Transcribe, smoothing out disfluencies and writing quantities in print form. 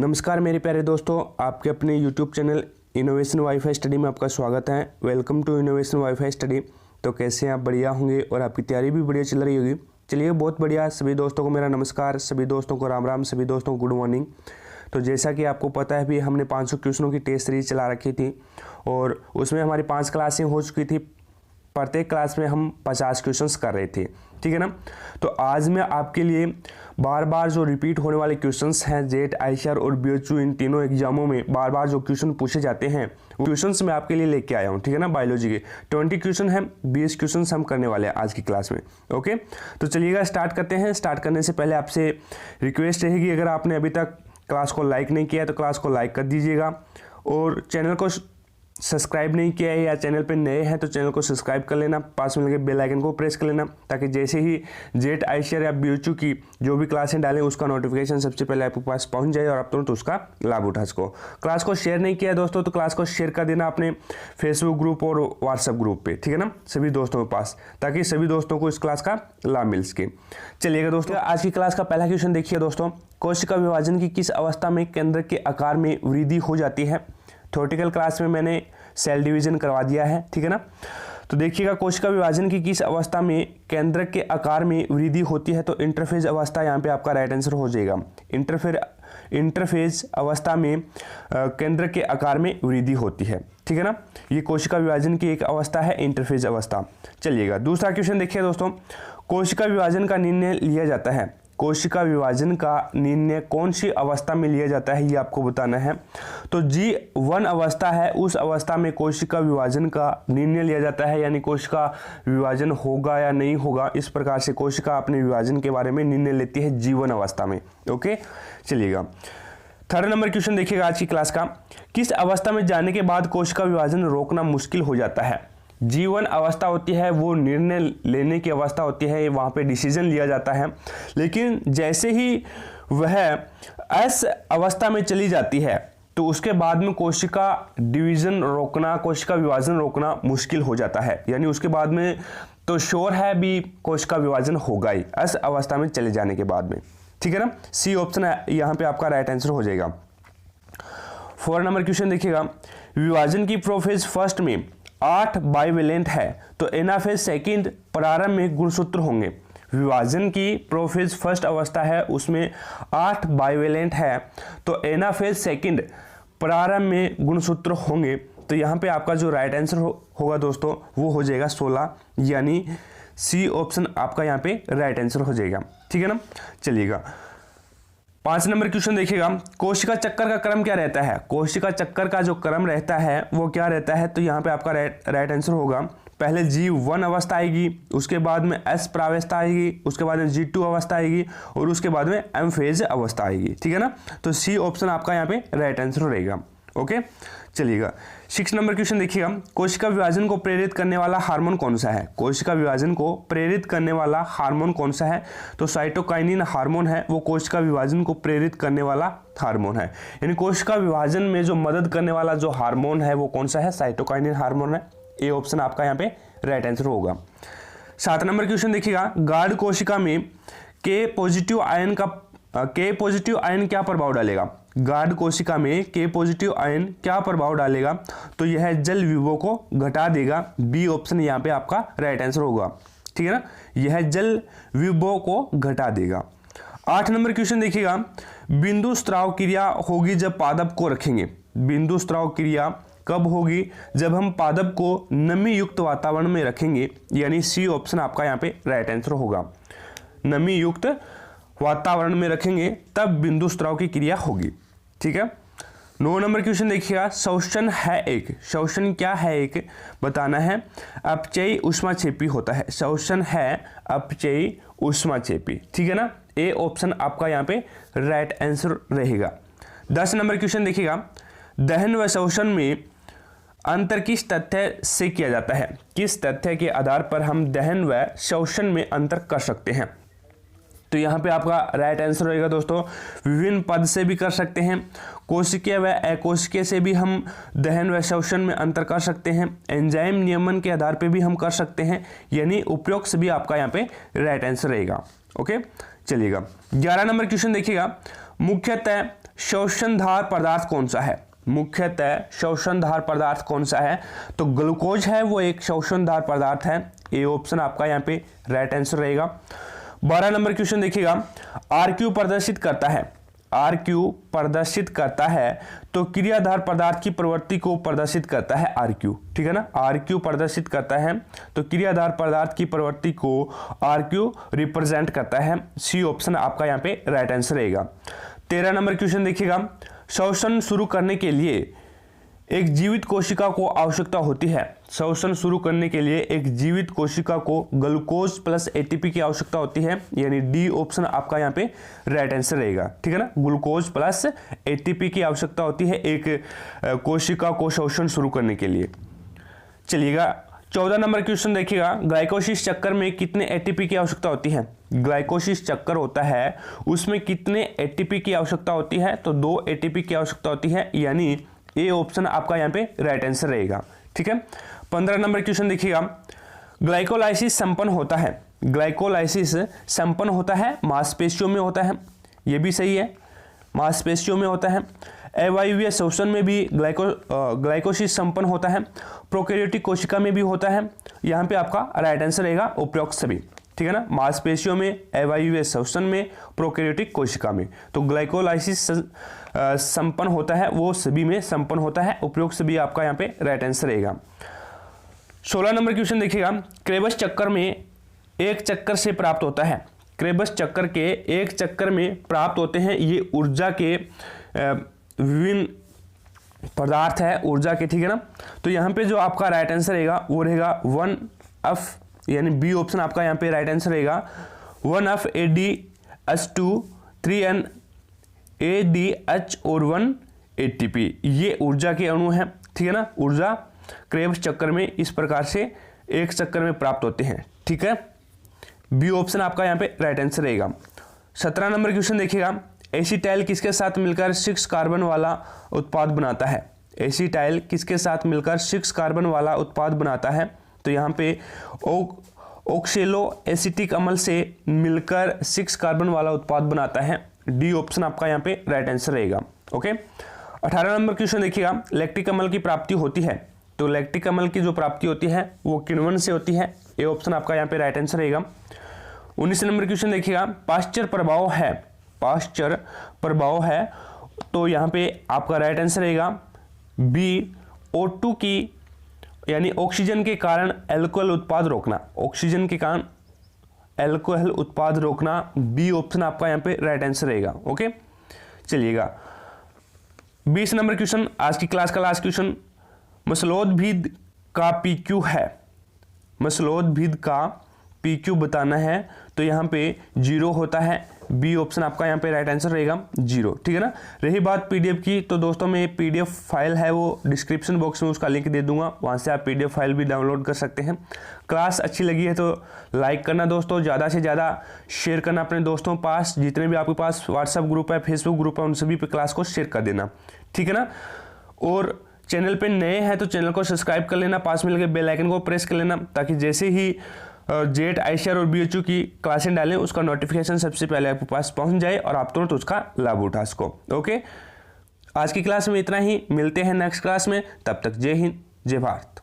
नमस्कार मेरे प्यारे दोस्तों, आपके अपने YouTube channel innovation wifi study में आपका स्वागत है। Welcome to innovation wifi study. तो कैसे हैं आप? बढ़िया होंगे और आपकी तैयारी भी बढ़िया चल रही होगी। चलिए, बहुत बढ़िया। सभी दोस्तों को मेरा नमस्कार, सभी दोस्तों को राम राम, सभी दोस्तों को गुड मॉर्निंग। तो जैसा कि आपको पता है भी हमने 500 क्वेश्चनों की टेस्ट सीरीज चला रखी थी और उसमें हमारी 5 क्लासें हो चुकी थी। प्रत्येक क्लास में हम 50 क्वेश्चंस कर रहे थे, ठीक है ना। तो आज मैं आपके लिए बार बार जो रिपीट होने वाले क्वेश्चंस हैं, जेट, आईसीआर और बीएचयू, इन तीनों एग्जामों में बार बार जो क्वेश्चन पूछे जाते हैं वो क्वेश्चंस मैं आपके लिए लेके आया हूँ, ठीक है ना। बायोलॉजी के 20 क्वेश्चन हैं, 20 क्वेश्चन हम करने वाले हैं आज की क्लास में। ओके, तो चलिएगा स्टार्ट करते हैं। स्टार्ट करने से पहले आपसे रिक्वेस्ट रहेगी, अगर आपने अभी तक क्लास को लाइक नहीं किया है तो क्लास को लाइक कर दीजिएगा और चैनल को सब्सक्राइब नहीं किया है या चैनल पे नए हैं तो चैनल को सब्सक्राइब कर लेना, पास में लगे बेल आइकन को प्रेस कर लेना, ताकि जैसे ही जेट, आईसीआर या बीएचयू की जो भी क्लासें डालें उसका नोटिफिकेशन सबसे पहले आपके पास पहुंच जाए और आप तुरंत उसका लाभ उठा सको। क्लास को शेयर नहीं किया दोस्तों तो क्लास को शेयर कर देना अपने फेसबुक ग्रुप और व्हाट्सएप ग्रुप पर, ठीक है ना, सभी दोस्तों के पास, ताकि सभी दोस्तों को इस क्लास का लाभ मिल सके। चलिएगा दोस्तों, आज की क्लास का पहला क्वेश्चन देखिए दोस्तों। कोशिका विभाजन की किस अवस्था में केंद्र के आकार में वृद्धि हो जाती है? थ्योरेटिकल क्लास में मैंने सेल डिवीजन करवा दिया है, ठीक है ना। तो देखिएगा, कोशिका विभाजन की किस अवस्था में केंद्र के आकार में वृद्धि होती है? तो इंटरफेज अवस्था यहाँ पे आपका राइट आंसर हो जाएगा। इंटरफेज अवस्था में केंद्र के आकार में वृद्धि होती है, ठीक है ना। ये कोशिका विभाजन की एक अवस्था है, इंटरफेज अवस्था। चलिएगा, दूसरा क्वेश्चन देखिए दोस्तों। कोशिका विभाजन का निर्णय लिया जाता है, कोशिका विभाजन का निर्णय कौन सी अवस्था में लिया जाता है ये आपको बताना है। तो G1 अवस्था है, उस अवस्था में कोशिका विभाजन का निर्णय लिया जाता है, यानी कोशिका विभाजन होगा या नहीं होगा, इस प्रकार से कोशिका अपने विभाजन के बारे में निर्णय लेती है G1 अवस्था में। ओके, चलिएगा, थर्ड नंबर क्वेश्चन देखिएगा आज की क्लास का। किस अवस्था में जाने के बाद कोशिका विभाजन रोकना मुश्किल हो जाता है? G1 अवस्था होती है वो निर्णय लेने की अवस्था होती है, वहाँ पे डिसीजन लिया जाता है। लेकिन जैसे ही वह S अवस्था में चली जाती है तो उसके बाद में कोशिका डिवीजन रोकना, कोशिका विभाजन रोकना मुश्किल हो जाता है, यानी उसके बाद में तो श्योर है भी कोशिका विभाजन होगा ही S अवस्था में चले जाने के बाद में, ठीक है ना। सी ऑप्शन है यहाँ पे आपका राइट आंसर हो जाएगा। 4 नंबर क्वेश्चन देखिएगा। विभाजन की प्रोफेज फर्स्ट में 8 बाइवेलेंट है तो एनाफेज सेकंड प्रारंभ में गुणसूत्र होंगे। विभाजन की प्रोफेज फर्स्ट अवस्था है, उसमें 8 बाइवेलेंट है तो एनाफेज सेकंड प्रारंभ में गुणसूत्र होंगे। तो यहाँ पे आपका जो राइट आंसर होगा दोस्तों वो हो जाएगा 16, यानी सी ऑप्शन आपका यहाँ पे राइट आंसर हो जाएगा, ठीक है ना। चलिएगा, 5 नंबर क्वेश्चन देखिएगा। कोशिका चक्कर का क्रम क्या रहता है? कोशिका चक्कर का जो क्रम रहता है वो क्या रहता है? तो यहाँ पे आपका राइट आंसर होगा, पहले G1 अवस्था आएगी, उसके बाद में S प्रावस्था आएगी, उसके बाद में G2 अवस्था आएगी और उसके बाद में M फेज अवस्था आएगी, ठीक है ना। तो सी ऑप्शन आपका यहाँ पे राइट आंसर रहेगा। ओके, चलिएगा, 6 नंबर क्वेश्चन देखिएगा। कोशिका विभाजन को प्रेरित करने वाला हार्मोन कौन सा है? कोशिका विभाजन को प्रेरित करने वाला हार्मोन कौन सा है? तो साइटोकाइनिन हार्मोन है, वो कोशिका विभाजन को प्रेरित करने वाला हार्मोन है। यानी कोशिका विभाजन में जो मदद करने वाला जो हार्मोन है वो कौन सा है? साइटोकाइनिन हार्मोन है। ए ऑप्शन आपका यहाँ पे राइट आंसर होगा। 7 नंबर क्वेश्चन देखिएगा। गार्ड कोशिका में के पॉजिटिव आयन क्या प्रभाव डालेगा? गार्ड कोशिका में के पॉजिटिव आयन क्या प्रभाव डालेगा? तो यह जल विभव को घटा देगा। बी ऑप्शन यहाँ पे आपका राइट आंसर होगा, ठीक है ना, यह जल विभव को घटा देगा। 8 नंबर क्वेश्चन देखिएगा। बिंदु स्त्राव क्रिया होगी जब पादप को रखेंगे। बिंदु स्त्राव क्रिया कब होगी? जब हम पादप को नमी युक्त वातावरण में रखेंगे, यानी सी ऑप्शन आपका यहाँ पे राइट आंसर होगा। नमी युक्त वातावरण में रखेंगे तब बिंदु स्त्राव की क्रिया होगी, ठीक है। 9 नंबर क्वेश्चन देखिएगा। श्वसन है एक, श्वसन क्या है एक बताना है। अपचयी ऊष्माक्षेपी होता है। श्वसन है अपचयी ऊष्माक्षेपी, ठीक है ना। ए ऑप्शन आपका यहाँ पे राइट आंसर रहेगा। 10 नंबर क्वेश्चन देखिएगा। दहन व श्वसन में अंतर किस तथ्य से किया जाता है? किस तथ्य के आधार पर हम दहन व श्वसन में अंतर कर सकते हैं? तो यहाँ पे आपका राइट आंसर रहेगा दोस्तों, विभिन्न पद से भी कर सकते हैं, कोशिकीय व अकोशिकीय से भी हम दहन व श्वसन में अंतर कर सकते हैं, एंजाइम नियमन के आधार पे भी हम कर सकते हैं, यानी उपयोग से भी आपका यहाँ पे राइट आंसर रहेगा। ओके, चलिएगा 11 नंबर क्वेश्चन देखिएगा। मुख्यतः शोषणधार पदार्थ कौन सा है? मुख्यतः शोषणधार पदार्थ कौन सा है? तो ग्लूकोज है वो एक शोषणधार पदार्थ है। ए ऑप्शन आपका यहाँ पे राइट आंसर रहेगा। 12 नंबर क्वेश्चन देखिएगा, RQ प्रदर्शित करता है, RQ प्रदर्शित करता है तो क्रियाधार पदार्थ की प्रवृत्ति को प्रदर्शित करता है RQ, ठीक है ना। RQ प्रदर्शित करता है तो क्रियाधार पदार्थ की प्रवृत्ति को RQ रिप्रेजेंट करता है। सी ऑप्शन आपका यहाँ पे राइट आंसर रहेगा। 13 नंबर क्वेश्चन देखिएगा, श्वसन शुरू करने के लिए एक जीवित कोशिका को आवश्यकता होती है। श्वसन शुरू करने के लिए एक जीवित कोशिका को ग्लूकोज प्लस ATP की आवश्यकता होती है, यानी डी ऑप्शन आपका यहाँ पे राइट आंसर रहेगा, ठीक है ना। ग्लूकोज प्लस ATP की आवश्यकता होती है एक कोशिका को श्वसन शुरू करने के लिए। चलिएगा 14 नंबर क्वेश्चन देखिएगा, ग्लाइकोसिस चक्कर में कितने ATP की आवश्यकता होती है? ग्लाइकोसिस चक्कर होता है उसमें कितने ATP की आवश्यकता होती है? तो 2 ATP की आवश्यकता होती है, यानी ए ऑप्शन आपका यहाँ पे राइट आंसर रहेगा, ठीक है। 15 नंबर क्वेश्चन देखिएगा, ग्लाइकोलाइसिस संपन्न होता है, ग्लाइकोलाइसिस संपन्न होता है मांसपेशियों में होता है, ये भी सही है, मांसपेशियों में होता है। अवायवीय श्वसन में भी ग्लाइकोसिस संपन्न होता है, प्रोकैरियोटिक कोशिका में भी होता है। यहाँ पे आपका राइट आंसर रहेगा उपरोक्त सभी, ठीक है ना। मांसपेशियों में, अवायवीय श्वसन में, प्रोकैरियोटिक कोशिका में। तो ग्लाइकोलाइसिस संपन्न होता है वो सभी में संपन्न होता है, उपरोक्त सभी आपका यहाँ पे राइट आंसर रहेगा। 16 नंबर क्वेश्चन देखिएगा, क्रेबस चक्कर में एक चक्कर से प्राप्त होता है, क्रेबस चक्कर के एक चक्कर में प्राप्त होते हैं ये ऊर्जा के विभिन्न पदार्थ है, ऊर्जा के, ठीक है ना। तो यहाँ पे जो आपका राइट आंसर रहेगा वो रहेगा 1F, यानी बी ऑप्शन आपका यहाँ पे राइट आंसर रहेगा। 1F ADH2 3N ADH और 1 ATP, ये ऊर्जा के अणु हैं, ठीक है ना। ऊर्जा क्रेब्स चक्कर में इस प्रकार से एक चक्कर में प्राप्त होते हैं, ठीक है। बी ऑप्शन आपका यहाँ पे राइट आंसर रहेगा। 17 नंबर क्वेश्चन देखिएगा, एसिटाइल किसके साथ मिलकर 6 कार्बन वाला उत्पाद बनाता है? एसिटाइल किसके साथ मिलकर 6 कार्बन वाला उत्पाद बनाता है? तो यहाँ पे ऑक्सेलो एसिटिक अम्ल से मिलकर 6 कार्बन वाला उत्पाद बनाता है। डी ऑप्शन आपका यहाँ पे राइट आंसर रहेगा, ओके। 18 नंबर क्वेश्चन देखिएगा, लैक्टिक अम्ल की प्राप्ति होती है, तो लैक्टिक अम्ल की जो प्राप्ति होती है वो किण्वन से होती है। ए ऑप्शन आपका यहाँ पे राइट आंसर रहेगा। 19 नंबर क्वेश्चन देखिएगा, पाश्चर प्रभाव है, पाश्चर प्रभाव है, तो यहाँ पे आपका राइट आंसर रहेगा बी, O2 की यानी ऑक्सीजन के कारण एल्कोहल उत्पाद रोकना, ऑक्सीजन के कारण एल्कोहल उत्पाद रोकना। बी ऑप्शन आपका यहाँ पे राइट आंसर रहेगा, ओके। चलिएगा 20 नंबर क्वेश्चन, आज की क्लास का लास्ट क्वेश्चन, मसलोद्भिद का PQ है, मसलोद्भिद का PQ बताना है, तो यहाँ पे 0 होता है। बी ऑप्शन आपका यहाँ पे राइट आंसर रहेगा 0, ठीक है ना। रही बात PDF की, तो दोस्तों मैं PDF फाइल है वो डिस्क्रिप्शन बॉक्स में उसका लिंक दे दूंगा, वहाँ से आप PDF फाइल भी डाउनलोड कर सकते हैं। क्लास अच्छी लगी है तो लाइक करना दोस्तों, ज़्यादा से ज़्यादा शेयर करना अपने दोस्तों के पास, जितने भी आपके पास व्हाट्सअप ग्रुप है, फेसबुक ग्रुप है, उन सभी पे क्लास को शेयर कर देना, ठीक है ना। और चैनल पे नए हैं तो चैनल को सब्सक्राइब कर लेना, पास में लगे बेल आइकन को प्रेस कर लेना, ताकि जैसे ही जेट ICAR और BHU की क्लासें डालें उसका नोटिफिकेशन सबसे पहले आपके पास पहुंच जाए और आप तुरंत उसका लाभ उठा सको, ओके। आज की क्लास में इतना ही, मिलते हैं नेक्स्ट क्लास में, तब तक जय हिंद, जय भारत।